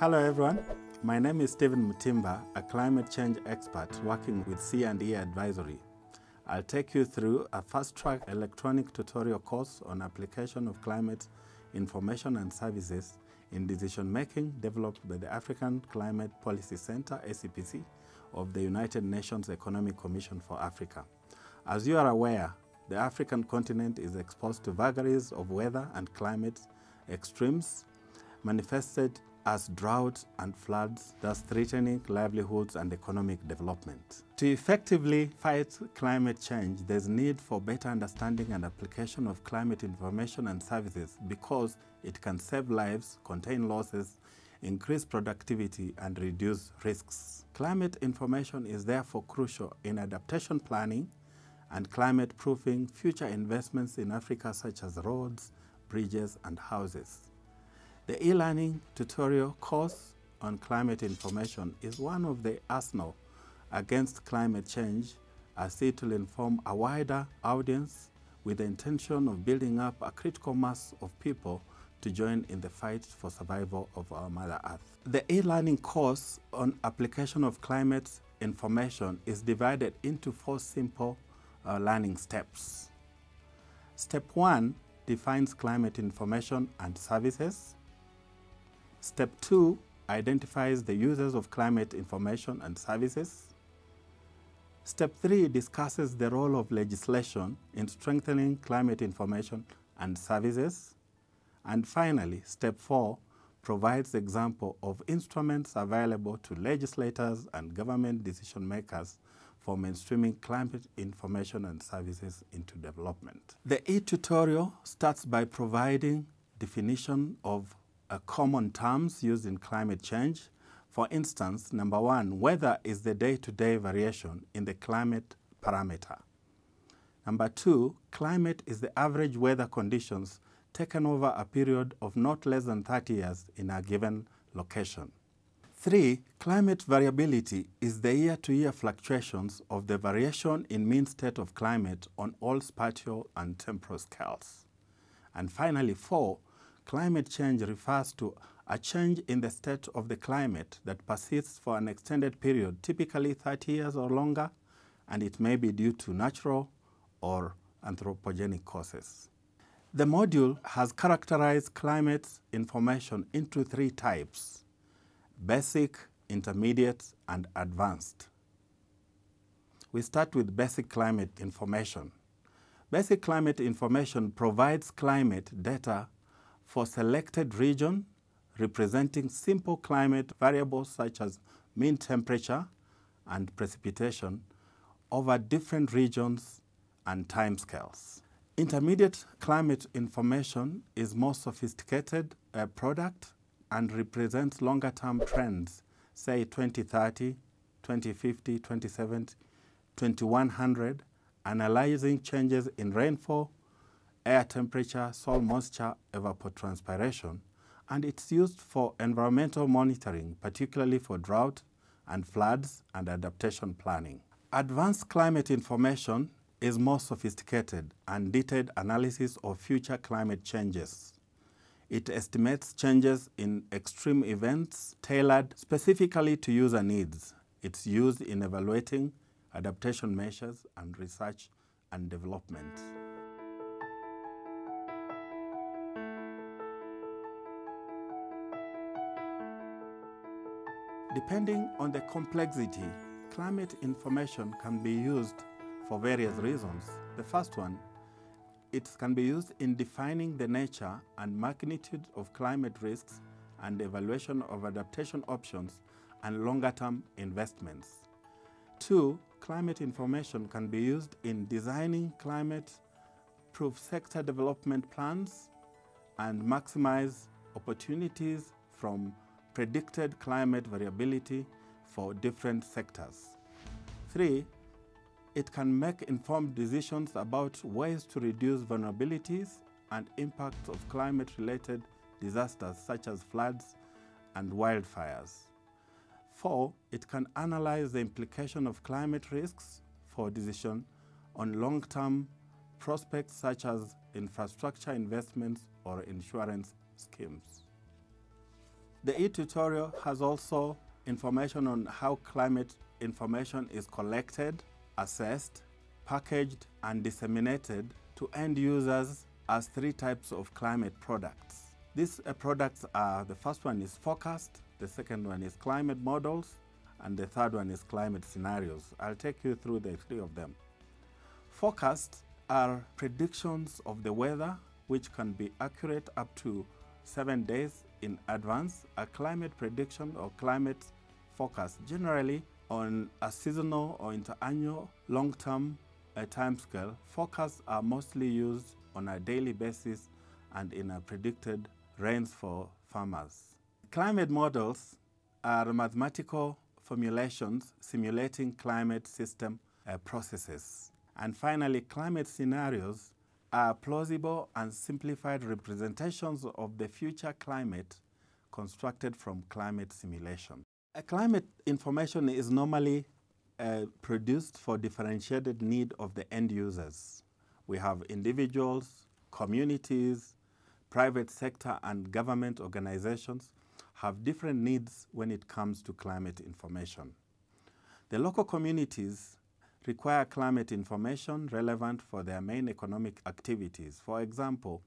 Hello everyone, my name is Stephen Mutimba, a climate change expert working with C&E Advisory. I'll take you through a fast-track electronic tutorial course on application of climate information and services in decision-making developed by the African Climate Policy Center, ACPC, of the United Nations Economic Commission for Africa. As you are aware, the African continent is exposed to vagaries of weather and climate extremes manifested as drought and floods, thus threatening livelihoods and economic development. To effectively fight climate change, there's need for better understanding and application of climate information and services because it can save lives, contain losses, increase productivity, and reduce risks. Climate information is therefore crucial in adaptation planning and climate-proofing future investments in Africa such as roads, bridges, and houses. The e-learning tutorial course on climate information is one of the arsenal against climate change, as it will inform a wider audience with the intention of building up a critical mass of people to join in the fight for survival of our Mother Earth. The e-learning course on application of climate information is divided into 4 simple learning steps. Step 1 defines climate information and services. Step 2 identifies the users of climate information and services. Step 3 discusses the role of legislation in strengthening climate information and services. And finally, Step 4 provides example of instruments available to legislators and government decision makers for mainstreaming climate information and services into development. The e-tutorial starts by providing definition of common terms used in climate change. For instance, number 1, weather is the day-to-day variation in the climate parameter. Number 2, climate is the average weather conditions taken over a period of not less than 30 years in a given location. 3, climate variability is the year-to-year fluctuations of the variation in mean state of climate on all spatial and temporal scales. And finally, 4, climate change refers to a change in the state of the climate that persists for an extended period, typically 30 years or longer, and it may be due to natural or anthropogenic causes. The module has characterized climate information into 3 types: basic, intermediate, and advanced. We start with basic climate information. Basic climate information provides climate data for selected region representing simple climate variables such as mean temperature and precipitation over different regions and timescales. Intermediate climate information is more sophisticated product and represents longer-term trends, say 2030, 2050, 2070, 2100, analyzing changes in rainfall, air temperature, soil moisture, evapotranspiration, and it's used for environmental monitoring, particularly for drought and floods and adaptation planning. Advanced climate information is more sophisticated and detailed analysis of future climate changes. It estimates changes in extreme events tailored specifically to user needs. It's used in evaluating adaptation measures and research and development. Depending on the complexity, climate information can be used for various reasons. The first one, it can be used in defining the nature and magnitude of climate risks and evaluation of adaptation options and longer-term investments. 2, climate information can be used in designing climate-proof sector development plans and maximize opportunities from predicted climate variability for different sectors. 3, it can make informed decisions about ways to reduce vulnerabilities and impacts of climate-related disasters such as floods and wildfires. 4, it can analyze the implication of climate risks for decision on long-term prospects such as infrastructure investments or insurance schemes. The e-tutorial has also information on how climate information is collected, assessed, packaged, and disseminated to end users as 3 types of climate products. These products are, the first one is forecast, the second one is climate models, and the third one is climate scenarios. I'll take you through the 3 of them. Forecasts are predictions of the weather which can be accurate up to 7 days in advance. A climate prediction or climate forecast generally on a seasonal or interannual long-term timescale. Forecasts are mostly used on a daily basis and in a predicted rains for farmers. Climate models are mathematical formulations simulating climate system processes. And finally, climate scenarios are plausible and simplified representations of the future climate constructed from climate simulation. Climate information is normally produced for differentiated need of the end users. We have individuals, communities, private sector, and government organizations have different needs when it comes to climate information. The local communities require climate information relevant for their main economic activities. For example,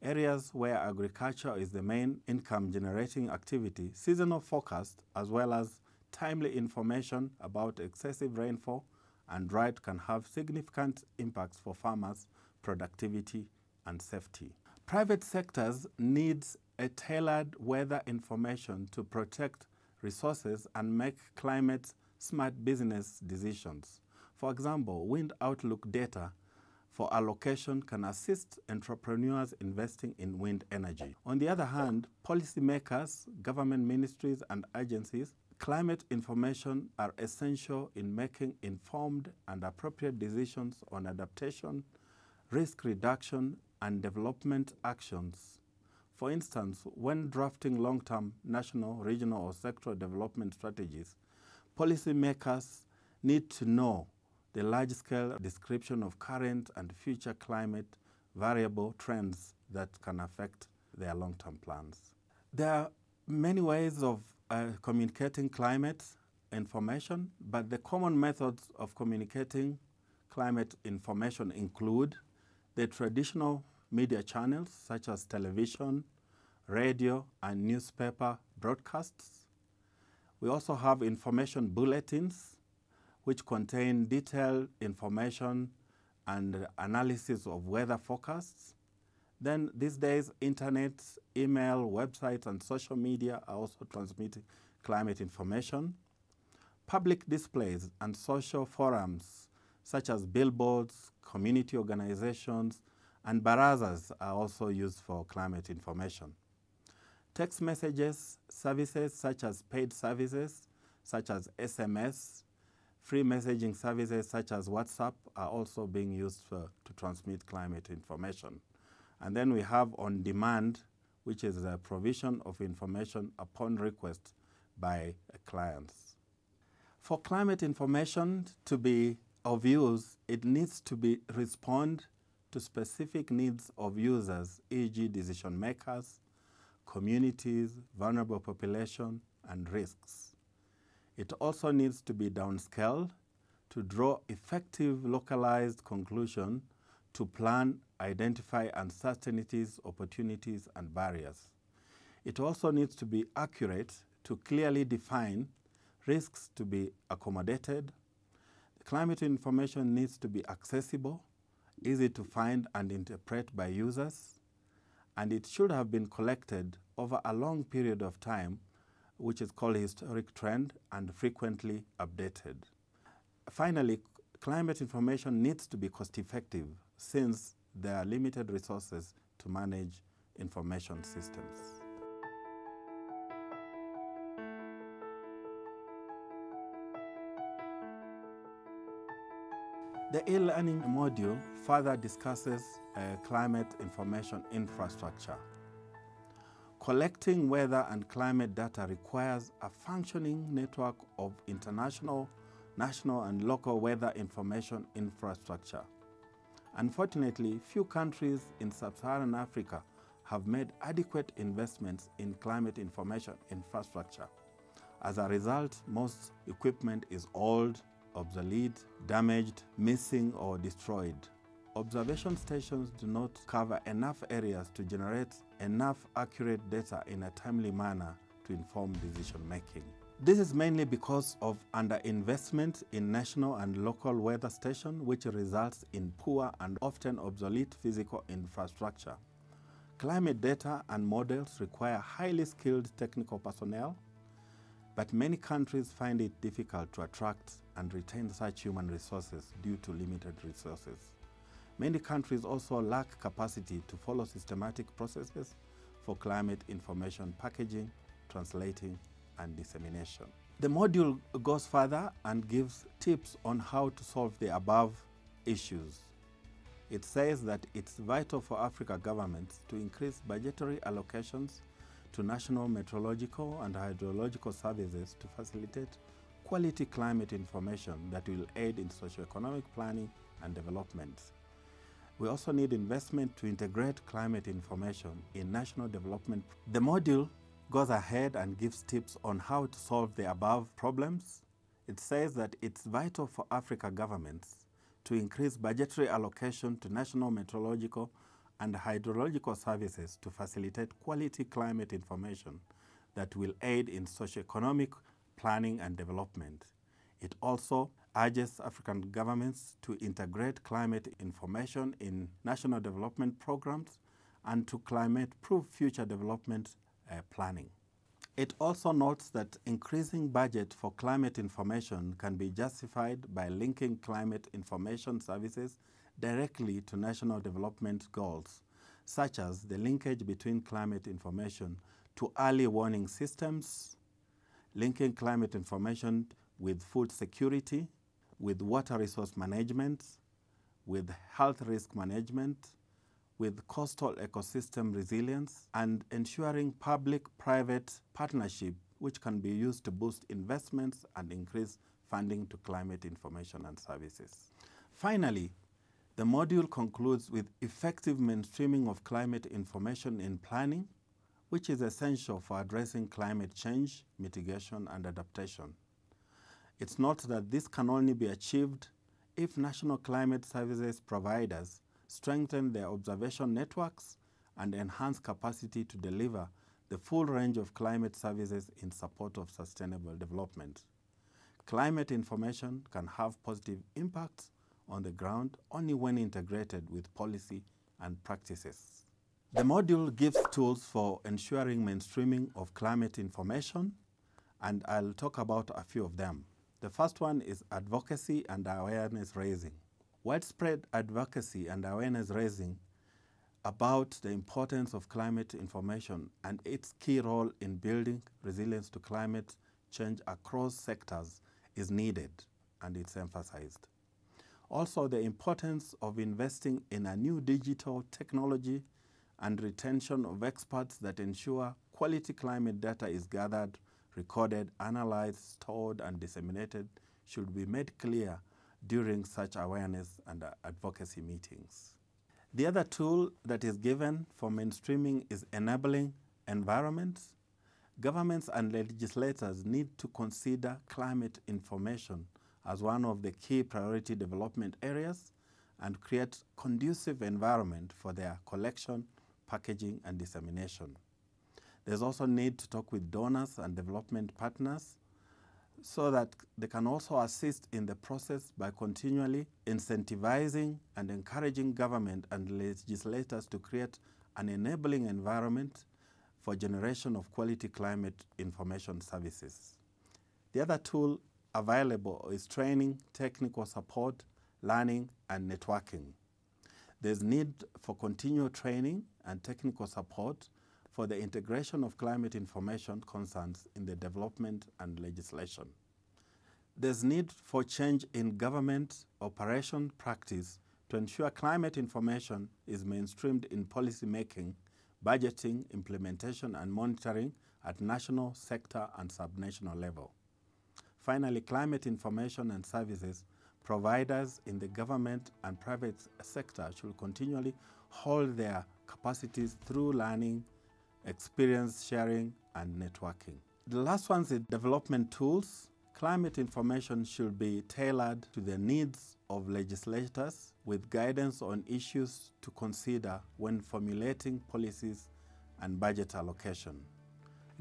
areas where agriculture is the main income-generating activity, seasonal forecast as well as timely information about excessive rainfall and drought can have significant impacts for farmers' productivity and safety. Private sectors needs a tailored weather information to protect resources and make climate-smart business decisions. For example, wind outlook data for allocation can assist entrepreneurs investing in wind energy. On the other hand, policymakers, government ministries, and agencies, climate information are essential in making informed and appropriate decisions on adaptation, risk reduction, and development actions. For instance, when drafting long-term national, regional, or sectoral development strategies, policymakers need to know the large-scale description of current and future climate variable trends that can affect their long-term plans. There are many ways of communicating climate information, but the common methods of communicating climate information include the traditional media channels such as television, radio, and newspaper broadcasts. We also have information bulletins which contain detailed information and analysis of weather forecasts. Then these days, internet, email, websites, and social media are also transmitting climate information. Public displays and social forums such as billboards, community organizations, and barazas are also used for climate information. Text messages services such as paid services such as SMS, free messaging services such as WhatsApp are also being used to transmit climate information. And then we have on demand, which is the provision of information upon request by clients. For climate information to be of use, it needs to respond to specific needs of users, e.g. decision makers, communities, vulnerable population, and risks. It also needs to be downscaled to draw effective localized conclusion to plan, identify uncertainties, opportunities, and barriers. It also needs to be accurate to clearly define risks to be accommodated. The climate information needs to be accessible, easy to find and interpret by users, and it should have been collected over a long period of time, which is called historic trend, and frequently updated. Finally, climate information needs to be cost-effective since there are limited resources to manage information systems. The e-learning module further discusses climate information infrastructure. Collecting weather and climate data requires a functioning network of international, national, and local weather information infrastructure. Unfortunately, few countries in sub-Saharan Africa have made adequate investments in climate information infrastructure. As a result, most equipment is old, obsolete, damaged, missing, or destroyed. Observation stations do not cover enough areas to generate enough accurate data in a timely manner to inform decision making. This is mainly because of underinvestment in national and local weather stations, which results in poor and often obsolete physical infrastructure. Climate data and models require highly skilled technical personnel, but many countries find it difficult to attract and retain such human resources due to limited resources. Many countries also lack capacity to follow systematic processes for climate information packaging, translating, and dissemination. The module goes further and gives tips on how to solve the above issues. It says that it's vital for Africa governments to increase budgetary allocations to national meteorological and hydrological services to facilitate quality climate information that will aid in socio-economic planning and development. We also need investment to integrate climate information in national development. The module goes ahead and gives tips on how to solve the above problems. It says that it's vital for Africa governments to increase budgetary allocation to national meteorological and hydrological services to facilitate quality climate information that will aid in socio-economic planning and development. It also urges African governments to integrate climate information in national development programs and to climate-proof future development planning. It also notes that increasing budget for climate information can be justified by linking climate information services directly to national development goals, such as the linkage between climate information to early warning systems, linking climate information with food security, with water resource management, with health risk management, with coastal ecosystem resilience, and ensuring public-private partnership which can be used to boost investments and increase funding to climate information and services. Finally, the module concludes with effective mainstreaming of climate information in planning, which is essential for addressing climate change, mitigation, and adaptation. It's noted that this can only be achieved if national climate services providers strengthen their observation networks and enhance capacity to deliver the full range of climate services in support of sustainable development. Climate information can have positive impacts on the ground only when integrated with policy and practices. The module gives tools for ensuring mainstreaming of climate information, and I'll talk about a few of them. The first one is advocacy and awareness raising. Widespread advocacy and awareness raising about the importance of climate information and its key role in building resilience to climate change across sectors is needed, and it's emphasized. Also, the importance of investing in a new digital technology and retention of experts that ensure quality climate data is gathered, recorded, analyzed, stored, and disseminated should be made clear during such awareness and advocacy meetings. The other tool that is given for mainstreaming is enabling environments. Governments and legislators need to consider climate information as one of the key priority development areas and create conducive environment for their collection, packaging, and dissemination. There's also need to talk with donors and development partners so that they can also assist in the process by continually incentivizing and encouraging government and legislators to create an enabling environment for generation of quality climate information services. The other tool available is training, technical support, learning, and networking. There's need for continual training and technical support for the integration of climate information concerns in the development and legislation. There's need for change in government operation practice to ensure climate information is mainstreamed in policy making, budgeting, implementation, and monitoring at national, sector, and subnational level. Finally, climate information and services providers in the government and private sector should continually hold their capacities through learning, experience sharing, and networking. The last one is development tools. Climate information should be tailored to the needs of legislators with guidance on issues to consider when formulating policies and budget allocation.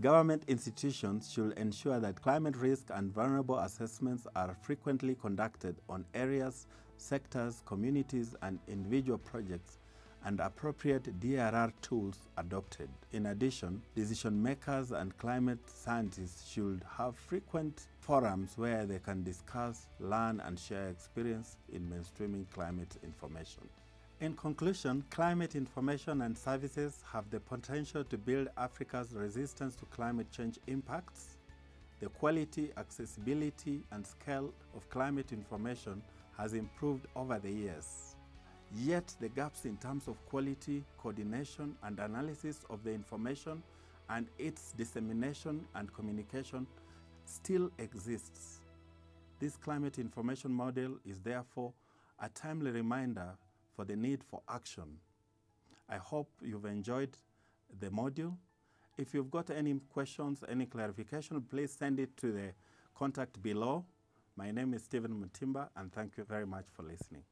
Government institutions should ensure that climate risk and vulnerable assessments are frequently conducted on areas, sectors, communities, and individual projects, and appropriate DRR tools adopted. In addition, decision makers and climate scientists should have frequent forums where they can discuss, learn, and share experience in mainstreaming climate information. In conclusion, climate information and services have the potential to build Africa's resistance to climate change impacts. The quality, accessibility, and scale of climate information has improved over the years. Yet the gaps in terms of quality, coordination, and analysis of the information and its dissemination and communication still exists. This climate information model is therefore a timely reminder for the need for action. I hope you've enjoyed the module. If you've got any questions, any clarification, please send it to the contact below. My name is Stephen Mutimba, and thank you very much for listening.